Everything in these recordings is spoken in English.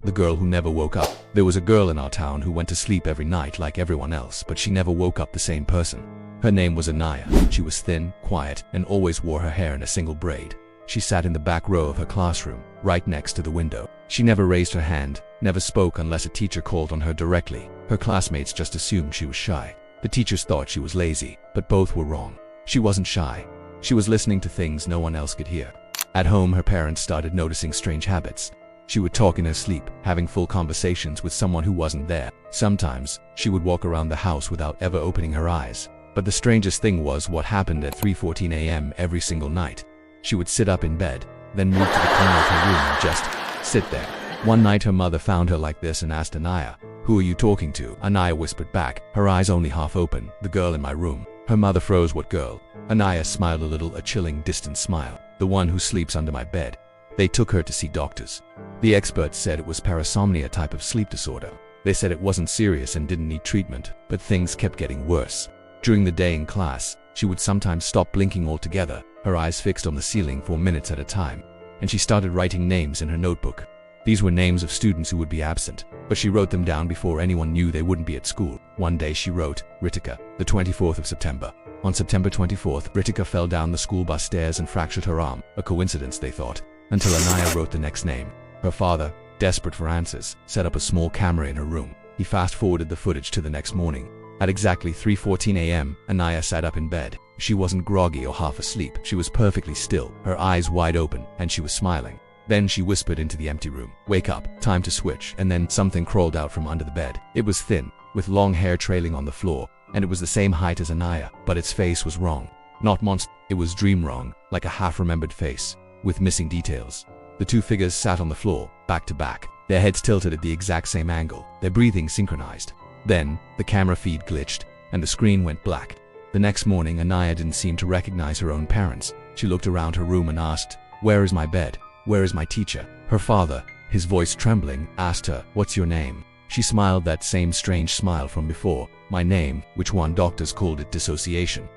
the girl who never woke up. There was a girl in our town who went to sleep every night like everyone else, but she never woke up the same person. Her name was Anaya. She was thin, quiet, and always wore her hair in a single braid. She sat in the back row of her classroom, right next to the window. She never raised her hand, never spoke unless a teacher called on her directly. Her classmates just assumed she was shy. The teachers thought she was lazy, but both were wrong. She wasn't shy. She was listening to things no one else could hear. At home, her parents started noticing strange habits. She would talk in her sleep, having full conversations with someone who wasn't there. Sometimes, she would walk around the house without ever opening her eyes. But the strangest thing was what happened at 3:14 a.m. every single night. She would sit up in bed, then move to the corner of her room and just sit there. One night her mother found her like this and asked Anaya, "Who are you talking to?" Anaya whispered back, her eyes only half open, "The girl in my room." Her mother froze. "What girl?" Anaya smiled a little, a chilling, distant smile. "The one who sleeps under my bed." They took her to see doctors. The experts said it was parasomnia type of sleep disorder. They said it wasn't serious and didn't need treatment, but things kept getting worse. During the day in class, she would sometimes stop blinking altogether, her eyes fixed on the ceiling for minutes at a time, and she started writing names in her notebook. These were names of students who would be absent, but she wrote them down before anyone knew they wouldn't be at school. One day she wrote, Ritika, the 24th of September. On September 24th, Ritika fell down the school bus stairs and fractured her arm. A coincidence, they thought, until Anaya wrote the next name. Her father, desperate for answers, set up a small camera in her room. He fast-forwarded the footage to the next morning. At exactly 3:14 a.m., Anaya sat up in bed. She wasn't groggy or half asleep. She was perfectly still, her eyes wide open, and she was smiling. Then she whispered into the empty room, "Wake up, time to switch." And then something crawled out from under the bed. It was thin, with long hair trailing on the floor, and it was the same height as Anaya, but its face was wrong. Not monster, it was dream wrong, like a half-remembered face, with missing details. The two figures sat on the floor, back to back, their heads tilted at the exact same angle, their breathing synchronized. Then, the camera feed glitched, and the screen went black. The next morning, Anaya didn't seem to recognize her own parents. She looked around her room and asked, "Where is my bed? Where is my teacher?" Her father, his voice trembling, asked her, "What's your name?" She smiled that same strange smile from before. "My name," which one doctors called it dissociation.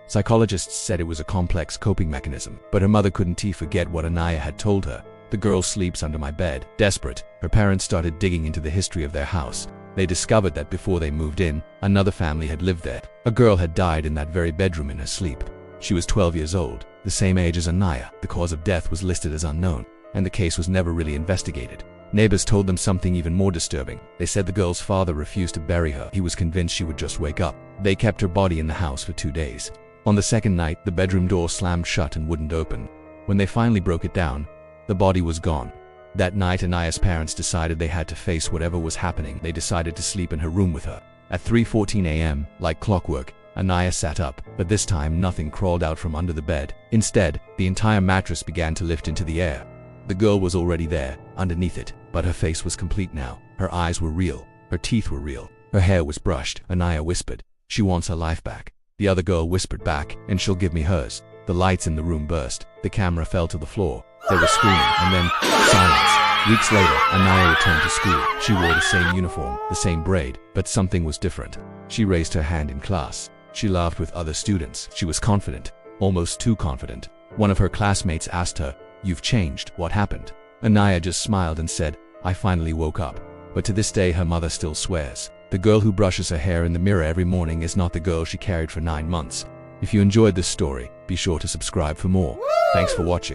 Psychologists said it was a complex coping mechanism, but her mother couldn't forget what Anaya had told her. "The girl sleeps under my bed." Desperate, her parents started digging into the history of their house. They discovered that before they moved in, another family had lived there. A girl had died in that very bedroom in her sleep. She was 12 years old, the same age as Anaya. The cause of death was listed as unknown, and the case was never really investigated. Neighbors told them something even more disturbing. They said the girl's father refused to bury her. He was convinced she would just wake up. They kept her body in the house for 2 days. On the second night, the bedroom door slammed shut and wouldn't open. When they finally broke it down, the body was gone. That night, Anaya's parents decided they had to face whatever was happening. They decided to sleep in her room with her. At 3:14 a.m., like clockwork, Anaya sat up, but this time nothing crawled out from under the bed. Instead, the entire mattress began to lift into the air. The girl was already there, underneath it, but her face was complete now. Her eyes were real. Her teeth were real. Her hair was brushed. Anaya whispered, "She wants her life back." The other girl whispered back, "And she'll give me hers." The lights in the room burst. The camera fell to the floor. They were screaming, and then silence. Weeks later, Anaya returned to school. She wore the same uniform, the same braid, but something was different. She raised her hand in class. She laughed with other students. She was confident, almost too confident. One of her classmates asked her, "You've changed. What happened?" Anaya just smiled and said, "I finally woke up." But to this day, her mother still swears. The girl who brushes her hair in the mirror every morning is not the girl she carried for 9 months. If you enjoyed this story, be sure to subscribe for more. Thanks for watching.